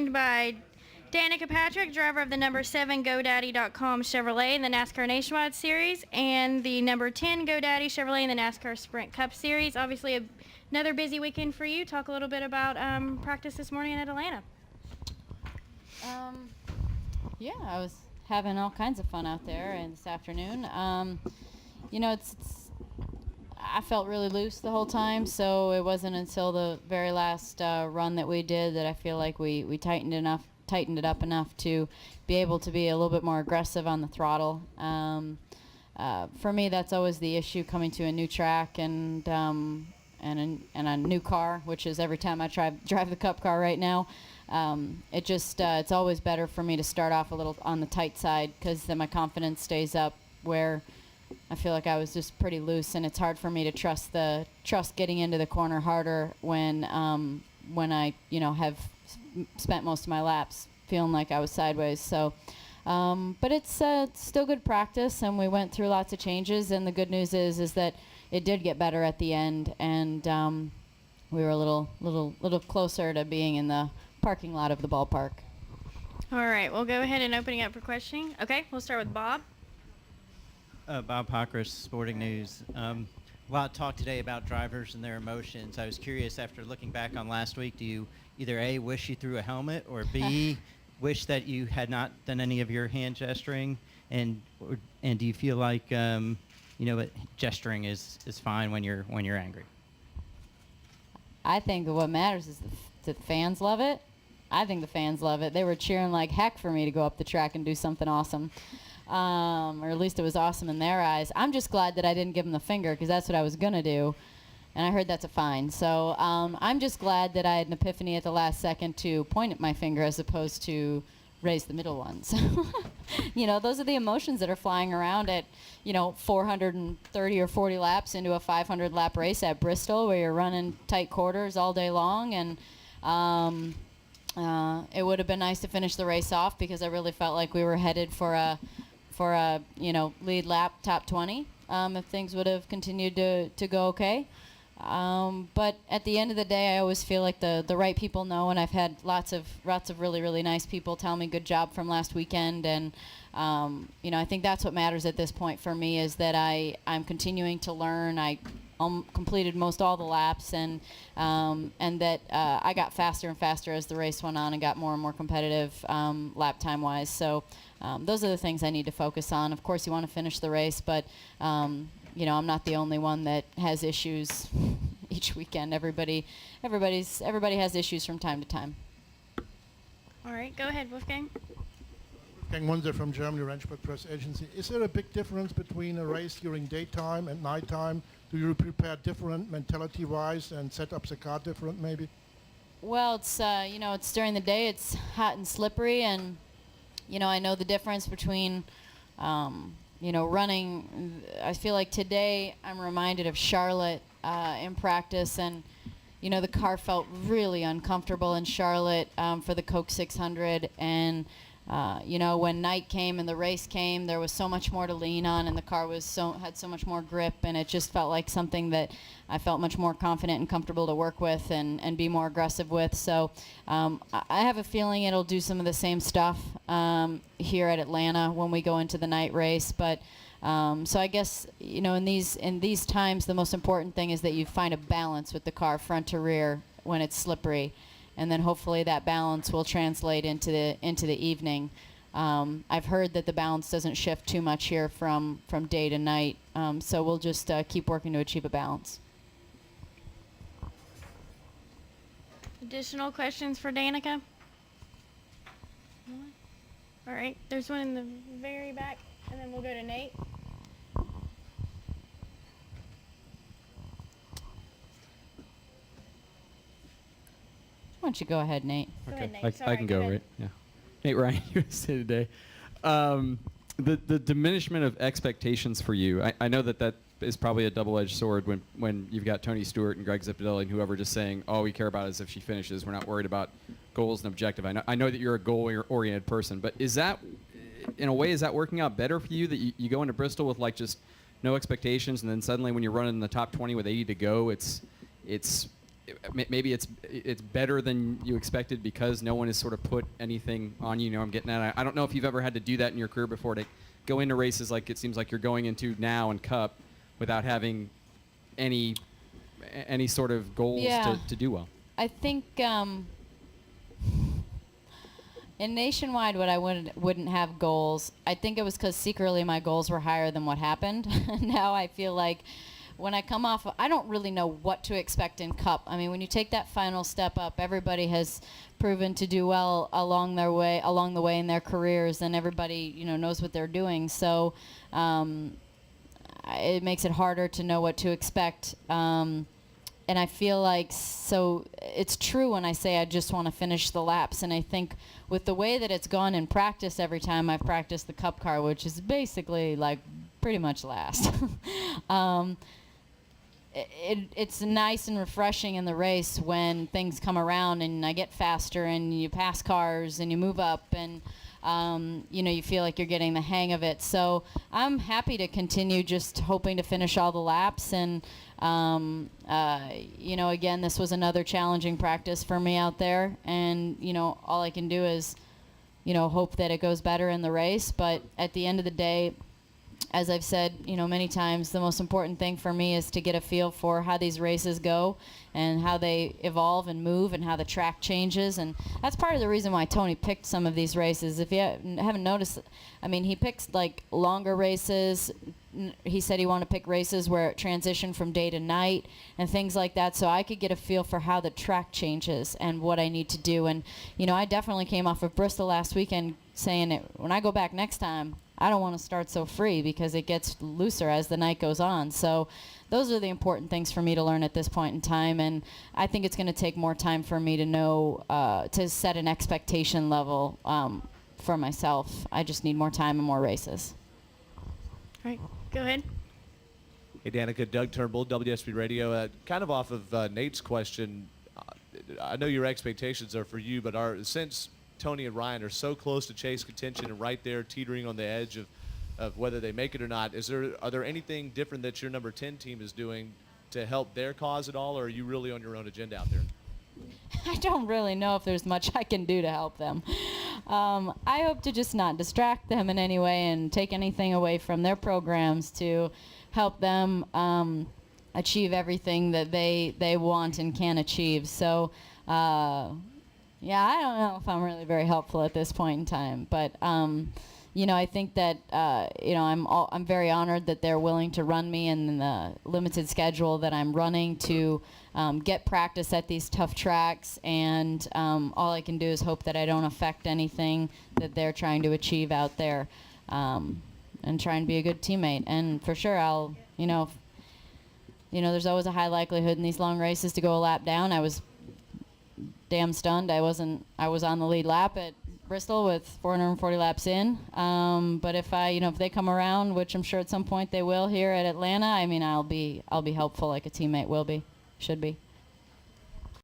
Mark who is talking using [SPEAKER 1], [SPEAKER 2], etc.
[SPEAKER 1] joined by Danica Patrick, driver of the number 7 GoDaddy.com Chevrolet in the NASCAR Nationwide Series, and the number 10 GoDaddy Chevrolet in the NASCAR Sprint Cup Series. Obviously, another busy weekend for you. Talk a little bit about practice this morning in Atlanta.
[SPEAKER 2] Yeah, I was having all kinds of fun out there and this afternoon. I felt really loose the whole time, so it wasn't until the very last run that we did that I feel like we tightened it up enough to be able to be a little bit more aggressive on the throttle. For me, that's always the issue coming to a new track and a new car, which is every time I drive the Cup car right now. It's always better for me to start off a little on the tight side, because then my confidence stays up, where I feel like I was just pretty loose, and it's hard for me to trust getting into the corner harder when I have spent most of my laps feeling like I was sideways. So, but it's still good practice, and we went through lots of changes, and the good news is that it did get better at the end, and we were a little closer to being in the parking lot of the ballpark.
[SPEAKER 1] All right, we'll go ahead and opening up for questioning. Okay, we'll start with Bob.
[SPEAKER 3] Bob Pockris, Sporting News. A lot of talk today about drivers and their emotions. I was curious, after looking back on last week, do you either A, wish you threw a helmet, or B, wish that you had not done any of your hand gesturing? And do you feel like gesturing is fine when you're angry?
[SPEAKER 2] I think what matters is the fans love it. I think the fans love it. They were cheering like heck for me to go up the track and do something awesome. Or at least it was awesome in their eyes. I'm just glad that I didn't give them the finger, because that's what I was going to do. And I heard that's a fine. So I'm just glad that I had an epiphany at the last second to point at my finger as opposed to raise the middle one. So, those are the emotions that are flying around at, 430 or 40 laps into a 500 lap race at Bristol, where you're running tight quarters all day long. And it would have been nice to finish the race off, because I really felt like we were headed for a lead lap top 20 if things would have continued to go okay. But at the end of the day, I always feel like the right people know, and I've had lots of really, really nice people tell me good job from last weekend, and I think that's what matters at this point for me, is that I'm continuing to learn. I completed most all the laps, and that I got faster and faster as the race went on and got more and more competitive lap time wise. So those are the things I need to focus on. Of course, you want to finish the race, but I'm not the only one that has issues each weekend. Everybody has issues from time to time.
[SPEAKER 1] All right, go ahead, Wolfgang.
[SPEAKER 4] Wolfgang Munzer from Germany, Ranchburg Press Agency. Is there a big difference between a race during daytime and nighttime? Do you prepare different mentality-wise and set up the car different, maybe?
[SPEAKER 2] Well, it's it's during the day. It's hot and slippery, and I know the difference between running. I feel like today I'm reminded of Charlotte in practice, and the car felt really uncomfortable in Charlotte for the Coke 600, and when night came and the race came, there was so much more to lean on, and the car had so much more grip, and it just felt like something that I felt much more confident and comfortable to work with and be more aggressive with. So I have a feeling it'll do some of the same stuff here at Atlanta when we go into the night race. But so I guess in these times, the most important thing is that you find a balance with the car front to rear when it's slippery. And then hopefully that balance will translate into the evening. I've heard that the balance doesn't shift too much here from day to night, so we'll just keep working to achieve a balance.
[SPEAKER 1] Additional questions for Danica? All right, there's one in the very back, and then we'll go to Nate.
[SPEAKER 2] Why don't you go ahead, Nate?
[SPEAKER 1] Go
[SPEAKER 5] Okay,
[SPEAKER 1] ahead, Nate.
[SPEAKER 5] I can go, right? Yeah. Nate Ryan, USA Today. The diminishment of expectations for you, I know that is probably a double-edged sword when you've got Tony Stewart and Greg Zipadelli and whoever just saying, all we care about is if she finishes. We're not worried about goals and objective. I know that you're a goal-oriented person, but is that, in a way, is that working out better for you, that you go into Bristol with like just no expectations, and then suddenly when you're running in the top 20 with 80 to go, it's maybe it's better than you expected because no one has sort of put anything on you. You know, I'm getting at. I don't know if you've ever had to do that in your career before, to go into races like it seems like you're going into now in Cup without having any sort of goals to do well.
[SPEAKER 2] I think in Nationwide, what I wouldn't have goals. I think it was because secretly my goals were higher than what happened. Now I feel like when I come off, I don't really know what to expect in Cup. I mean, when you take that final step up, everybody has proven to do well along the way in their careers, and everybody knows what they're doing. So it makes it harder to know what to expect. And I feel like, so it's true when I say I just want to finish the laps. And I think with the way that it's gone in practice, every time I've practiced the Cup car, which is basically like pretty much last, it's nice and refreshing in the race when things come around and I get faster and you pass cars and you move up and you feel like you're getting the hang of it. So I'm happy to continue just hoping to finish all the laps. And, again, this was another challenging practice for me out there. And, all I can do is, hope that it goes better in the race. But at the end of the day, as I've said, many times, the most important thing for me is to get a feel for how these races go and how they evolve and move and how the track changes. And that's part of the reason why Tony picked some of these races. If you haven't noticed, I mean, he picks like longer races. He said he wanted to pick races where it transitioned from day to night and things like that, so I could get a feel for how the track changes and what I need to do. And, I definitely came off of Bristol last weekend saying that when I go back next time, I don't want to start so free because it gets looser as the night goes on. So those are the important things for me to learn at this point in time. And I think it's going to take more time for me to know, to set an expectation level for myself. I just need more time and more races.
[SPEAKER 1] All right, go ahead.
[SPEAKER 6] Hey, Danica, Doug Turnbull, WSB Radio. Kind of off of Nate's question, I know your expectations are for you, but since Tony and Ryan are so close to chase contention and right there teetering on the edge of whether they make it or not, are there anything different that your number 10 team is doing to help their cause at all, or are you really on your own agenda out there?
[SPEAKER 2] I don't really know if there's much I can do to help them. I hope to just not distract them in any way and take anything away from their programs to help them achieve everything that they want and can achieve. So, yeah, I don't know if I'm really very helpful at this point in time, but I think that I'm very honored that they're willing to run me in the limited schedule that I'm running to get practice at these tough tracks, and all I can do is hope that I don't affect anything that they're trying to achieve out there, and try and be a good teammate. And for sure, I'll there's always a high likelihood in these long races to go a lap down. I was damn stunned. I was on the lead lap at Bristol with 440 laps in. But if they come around, which I'm sure at some point they will here at Atlanta, I mean, I'll be helpful like a teammate should be.